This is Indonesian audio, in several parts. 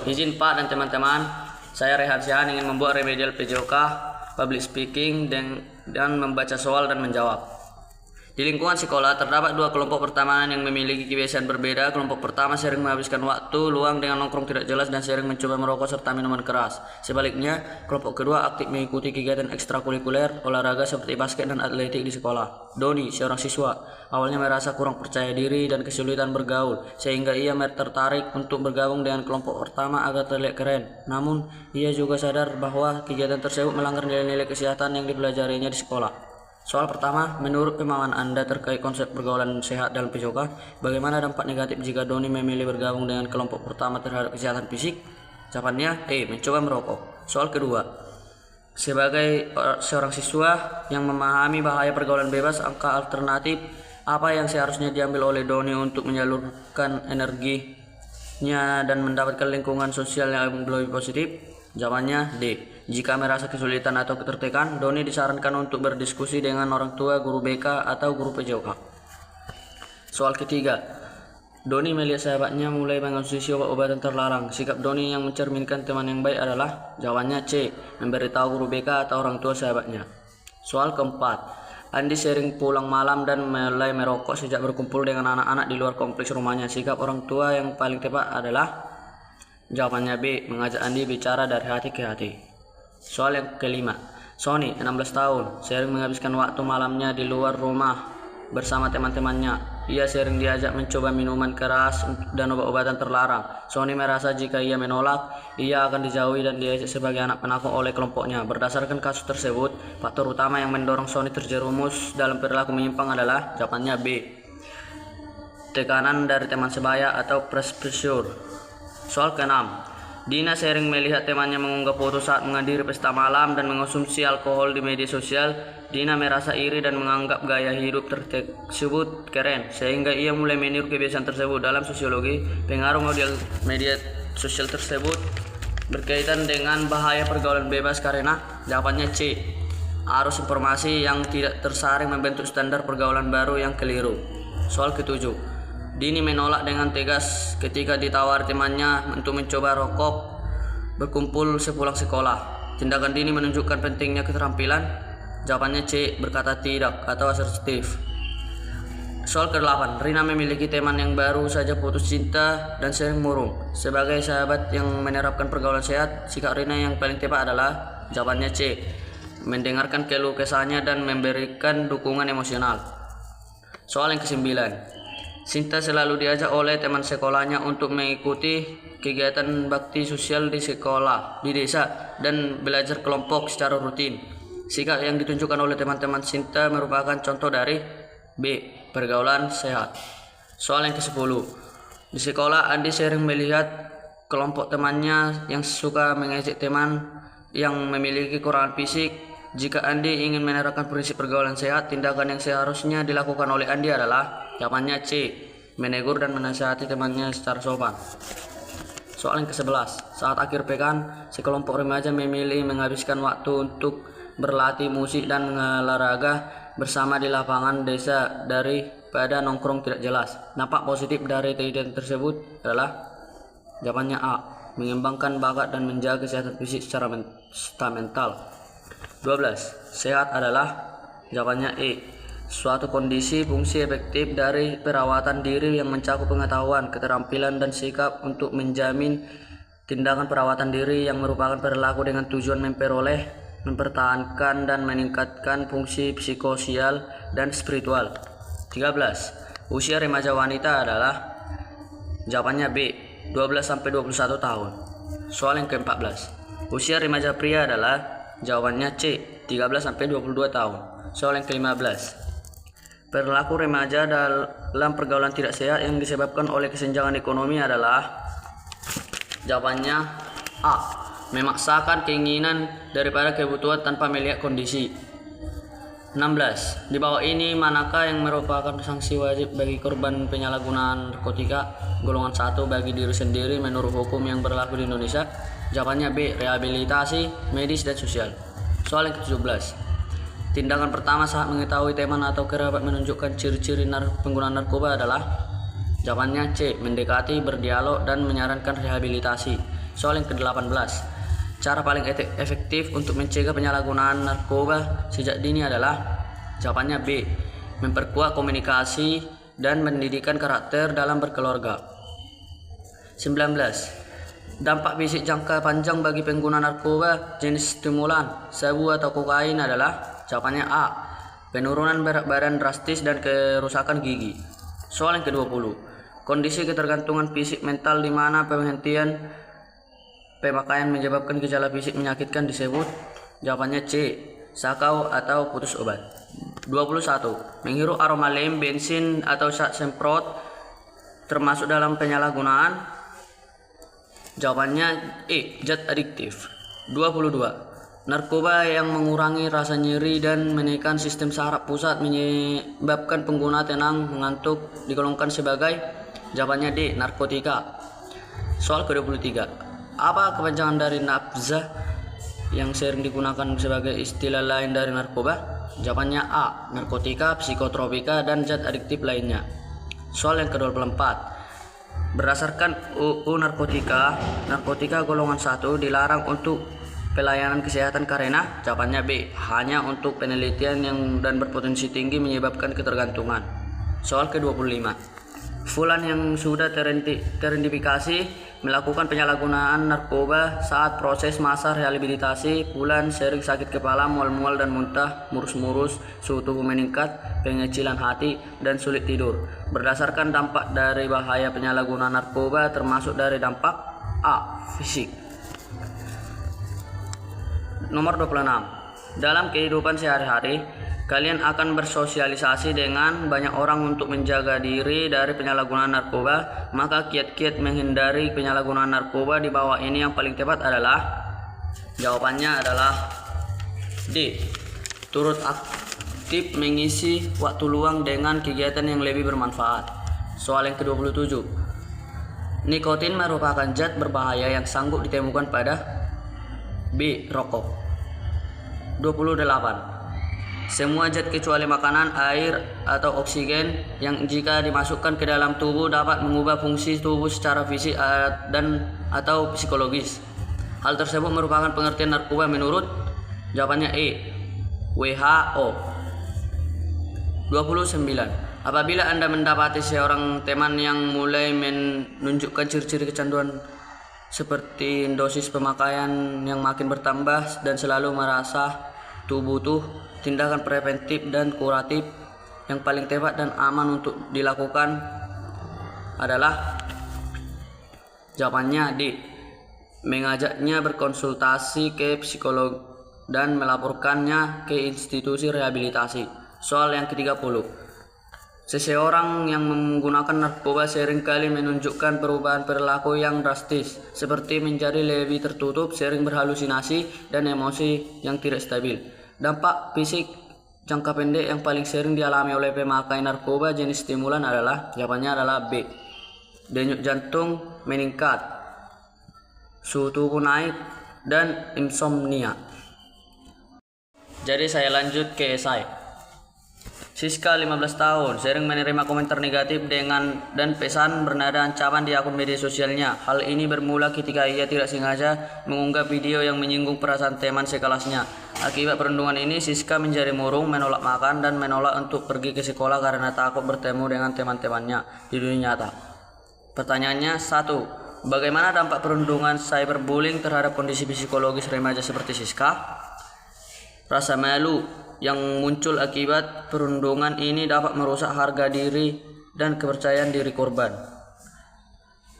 Izin Pak dan teman-teman, saya Rehan Sihan ingin membuat remedial PJOK, public speaking, dan membaca soal dan menjawab. Di lingkungan sekolah terdapat dua kelompok pertemanan yang memiliki kebiasaan berbeda. Kelompok pertama sering menghabiskan waktu luang dengan nongkrong tidak jelas dan sering mencoba merokok serta minuman keras. Sebaliknya, kelompok kedua aktif mengikuti kegiatan ekstrakurikuler, olahraga seperti basket dan atletik di sekolah. Doni, seorang siswa, awalnya merasa kurang percaya diri dan kesulitan bergaul, sehingga ia tertarik untuk bergabung dengan kelompok pertama agar terlihat keren. Namun, ia juga sadar bahwa kegiatan tersebut melanggar nilai-nilai kesehatan yang dipelajarinya di sekolah. Soal pertama, menurut pemahaman Anda terkait konsep pergaulan sehat dalam PJOK, bagaimana dampak negatif jika Doni memilih bergabung dengan kelompok pertama terhadap kesehatan fisik? Jawabannya, mencoba merokok. Soal kedua, sebagai seorang siswa yang memahami bahaya pergaulan bebas, angka alternatif apa yang seharusnya diambil oleh Doni untuk menyalurkan energinya dan mendapatkan lingkungan sosial yang lebih positif? Jawabannya D. Jika merasa kesulitan atau ketertekan, Doni disarankan untuk berdiskusi dengan orang tua, guru BK, atau guru PJOK. Soal ketiga, Doni melihat sahabatnya mulai mengonsumsi obat-obatan terlarang. Sikap Doni yang mencerminkan teman yang baik adalah? Jawabannya C. Memberitahu guru BK atau orang tua sahabatnya. Soal keempat, Andi sering pulang malam dan mulai merokok sejak berkumpul dengan anak-anak di luar kompleks rumahnya. Sikap orang tua yang paling tepat adalah? Jawabannya B. Mengajak Andi bicara dari hati ke hati. Soal yang kelima, Sony, 16 tahun, sering menghabiskan waktu malamnya di luar rumah bersama teman-temannya. Ia sering diajak mencoba minuman keras dan obat-obatan terlarang. Sony merasa jika ia menolak, ia akan dijauhi dan diejek sebagai anak penakut oleh kelompoknya. Berdasarkan kasus tersebut, faktor utama yang mendorong Sony terjerumus dalam perilaku menyimpang adalah? Jawabannya B. Tekanan dari teman sebaya atau pressure. Soal ke-6, Dina sering melihat temannya mengunggah foto saat menghadiri pesta malam dan mengonsumsi alkohol di media sosial. Dina merasa iri dan menganggap gaya hidup tersebut keren, sehingga ia mulai meniru kebiasaan tersebut. Dalam sosiologi, pengaruh media sosial tersebut berkaitan dengan bahaya pergaulan bebas karena? Jawabannya C. Arus informasi yang tidak tersaring membentuk standar pergaulan baru yang keliru. Soal ke-7, Dini menolak dengan tegas ketika ditawar temannya untuk mencoba rokok berkumpul sepulang sekolah. Tindakan Dini menunjukkan pentingnya keterampilan? Jawabannya C. Berkata tidak atau asertif. Soal ke-8, Rina memiliki teman yang baru saja putus cinta dan sering murung. Sebagai sahabat yang menerapkan pergaulan sehat, sikap Rina yang paling tepat adalah? Jawabannya C. Mendengarkan keluh kesahnya dan memberikan dukungan emosional. Soal yang ke-9, Sinta selalu diajak oleh teman sekolahnya untuk mengikuti kegiatan bakti sosial di sekolah, di desa, dan belajar kelompok secara rutin. Sikap yang ditunjukkan oleh teman-teman Sinta merupakan contoh dari? B. Pergaulan sehat. Soal yang ke-10, di sekolah Andi sering melihat kelompok temannya yang suka mengejek teman yang memiliki kekurangan fisik. Jika Andi ingin menerapkan prinsip pergaulan sehat, tindakan yang seharusnya dilakukan oleh Andi adalah? Jawabannya C. Menegur dan menasihati temannya secara sopan. Soal yang ke-11, saat akhir pekan, sekelompok remaja memilih menghabiskan waktu untuk berlatih musik dan olahraga bersama di lapangan desa daripada nongkrong tidak jelas. Dampak positif dari kegiatan tersebut adalah? Jawabannya A. Mengembangkan bakat dan menjaga kesehatan fisik secara mental. 12. Sehat adalah? Jawabannya E. Suatu kondisi fungsi efektif dari perawatan diri yang mencakup pengetahuan, keterampilan, dan sikap untuk menjamin tindakan perawatan diri yang merupakan perilaku dengan tujuan memperoleh, mempertahankan, dan meningkatkan fungsi psikososial dan spiritual. 13. Usia remaja wanita adalah? Jawabannya B. 12-21 tahun. Soal yang ke-14, usia remaja pria adalah? Jawabannya C. 13-22 tahun. Soal yang ke-15, perilaku remaja dalam pergaulan tidak sehat yang disebabkan oleh kesenjangan ekonomi adalah? Jawabannya A. Memaksakan keinginan daripada kebutuhan tanpa melihat kondisi. 16. Di bawah ini manakah yang merupakan sanksi wajib bagi korban penyalahgunaan narkotika golongan 1 bagi diri sendiri menurut hukum yang berlaku di Indonesia? Jawabannya B. Rehabilitasi medis dan sosial. Soal yang ke-17, tindakan pertama saat mengetahui teman atau kerabat menunjukkan ciri-ciri penggunaan narkoba adalah? Jawabannya C. Mendekati, berdialog, dan menyarankan rehabilitasi. Soal yang ke-18. Cara paling efektif untuk mencegah penyalahgunaan narkoba sejak dini adalah jawabannya B. Memperkuat komunikasi dan pendidikan karakter dalam berkeluarga. 19. Dampak fisik jangka panjang bagi pengguna narkoba jenis stimulan, sabu atau kokain adalah jawabannya A. Penurunan berat badan drastis dan kerusakan gigi. Soal yang ke-20. Kondisi ketergantungan fisik mental di mana penghentian pemakaian menyebabkan gejala fisik menyakitkan disebut jawabannya C. Sakau atau putus obat. 21. Menghirup aroma lem, bensin atau zat semprot termasuk dalam penyalahgunaan. Jawabannya E. Zat adiktif. 22. Narkoba yang mengurangi rasa nyeri dan menekan sistem saraf pusat menyebabkan pengguna tenang, mengantuk, digolongkan sebagai jawabannya D. Narkotika. Soal ke-23. Apa kepanjangan dari nafza yang sering digunakan sebagai istilah lain dari narkoba? Jawabannya A. Narkotika, psikotropika, dan zat adiktif lainnya. Soal yang ke-24. Berdasarkan UU narkotika golongan 1 dilarang untuk pelayanan kesehatan karena jawabannya B. Hanya untuk penelitian dan berpotensi tinggi menyebabkan ketergantungan. Soal ke-25. Fulan yang sudah teridentifikasi melakukan penyalahgunaan narkoba saat proses masa rehabilitasi. Fulan sering sakit kepala, mual-mual dan muntah, murus-murus, suhu tubuh meningkat, pengecilan hati, dan sulit tidur. Berdasarkan dampak dari bahaya penyalahgunaan narkoba termasuk dari dampak A. Fisik. Nomor 26. Dalam kehidupan sehari-hari, kalian akan bersosialisasi dengan banyak orang untuk menjaga diri dari penyalahgunaan narkoba. Maka kiat-kiat menghindari penyalahgunaan narkoba di bawah ini yang paling tepat adalah jawabannya adalah D. Turut aktif mengisi waktu luang dengan kegiatan yang lebih bermanfaat. Soal yang ke-27. Nikotin merupakan zat berbahaya yang sanggup ditemukan pada B. Rokok. 28. Semua zat kecuali makanan, air, atau oksigen yang jika dimasukkan ke dalam tubuh dapat mengubah fungsi tubuh secara fisik dan atau psikologis. Hal tersebut merupakan pengertian narkoba menurut jawabannya E. WHO. 29. Apabila Anda mendapati seorang teman yang mulai menunjukkan ciri-ciri kecanduan seperti dosis pemakaian yang makin bertambah dan selalu merasa butuh tindakan preventif dan kuratif yang paling tepat dan aman untuk dilakukan adalah jawabannya D. Mengajaknya berkonsultasi ke psikolog dan melaporkannya ke institusi rehabilitasi. Soal yang ke-30. Seseorang yang menggunakan narkoba seringkali menunjukkan perubahan perilaku yang drastis, seperti menjadi lebih tertutup, sering berhalusinasi, dan emosi yang tidak stabil. Dampak fisik jangka pendek yang paling sering dialami oleh pemakai narkoba jenis stimulan adalah jawabannya adalah B. Denyut jantung meningkat, suhu tubuh naik, dan insomnia. Jadi saya lanjut ke esai. Siska 15 tahun sering menerima komentar negatif dan pesan bernada ancaman di akun media sosialnya. Hal ini bermula ketika ia tidak sengaja mengunggah video yang menyinggung perasaan teman sekelasnya. Akibat perundungan ini, Siska menjadi murung, menolak makan, dan menolak untuk pergi ke sekolah karena takut bertemu dengan teman-temannya di dunia nyata. Pertanyaannya 1. Bagaimana dampak perundungan cyberbullying terhadap kondisi psikologis remaja seperti Siska? Rasa malu yang muncul akibat perundungan ini dapat merusak harga diri dan kepercayaan diri korban.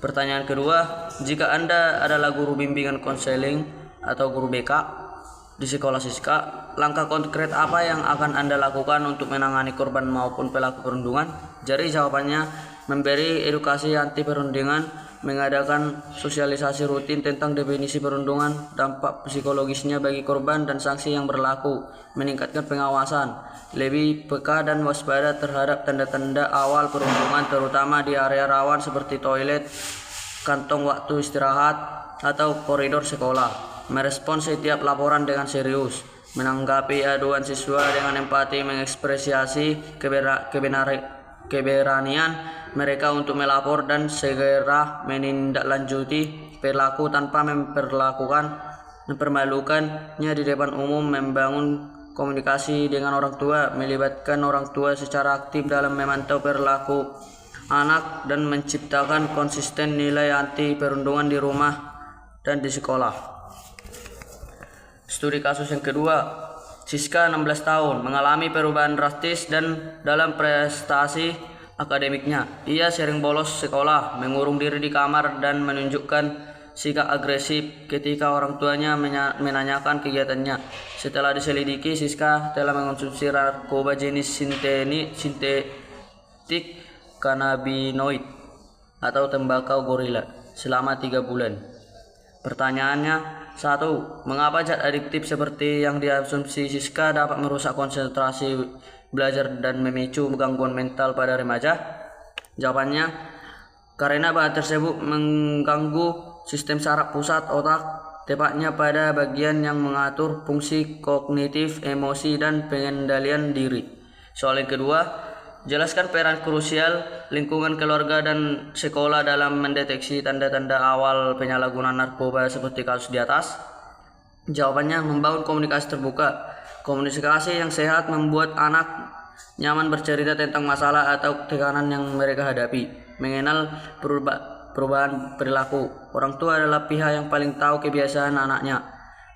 Pertanyaan kedua, jika Anda adalah guru bimbingan konseling atau guru BK di sekolah Siska, langkah konkret apa yang akan Anda lakukan untuk menangani korban maupun pelaku perundungan? Jadi jawabannya, memberi edukasi anti perundungan, mengadakan sosialisasi rutin tentang definisi perundungan, dampak psikologisnya bagi korban, dan sanksi yang berlaku, meningkatkan pengawasan, lebih peka dan waspada terhadap tanda-tanda awal perundungan terutama di area rawan seperti toilet, kantong waktu istirahat, atau koridor sekolah, merespons setiap laporan dengan serius, menanggapi aduan siswa dengan empati, mengekspresiasi keberanian mereka untuk melapor dan segera menindaklanjuti perilaku tanpa mempermalukannya di depan umum, membangun komunikasi dengan orang tua, melibatkan orang tua secara aktif dalam memantau perilaku anak, dan menciptakan konsisten nilai anti perundungan di rumah dan di sekolah. Studi kasus yang kedua, Siska 16 tahun mengalami perubahan drastis dan dalam prestasi akademiknya. Ia sering bolos sekolah, mengurung diri di kamar, dan menunjukkan sikap agresif ketika orang tuanya menanyakan kegiatannya. Setelah diselidiki, Siska telah mengonsumsi narkoba jenis sintetik kanabinoid atau tembakau gorila selama 3 bulan. Pertanyaannya, 1. Mengapa zat adiktif seperti yang diasumsi Siska dapat merusak konsentrasi belajar dan memicu gangguan mental pada remaja? Jawabannya, karena bahan tersebut mengganggu sistem saraf pusat otak, tepatnya pada bagian yang mengatur fungsi kognitif, emosi, dan pengendalian diri. Soal yang kedua, jelaskan peran krusial lingkungan keluarga dan sekolah dalam mendeteksi tanda-tanda awal penyalahgunaan narkoba seperti kasus di atas. Jawabannya, membangun komunikasi terbuka. Komunikasi yang sehat membuat anak nyaman bercerita tentang masalah atau tekanan yang mereka hadapi. Mengenal perubahan perilaku. Orang tua adalah pihak yang paling tahu kebiasaan anaknya.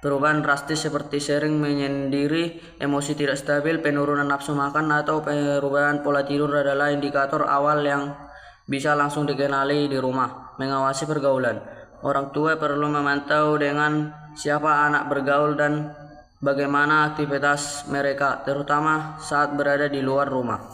Perubahan drastis seperti sering menyendiri, emosi tidak stabil, penurunan nafsu makan, atau perubahan pola tidur adalah indikator awal yang bisa langsung dikenali di rumah. Mengawasi pergaulan. Orang tua perlu memantau dengan siapa anak bergaul dan bagaimana aktivitas mereka, terutama saat berada di luar rumah.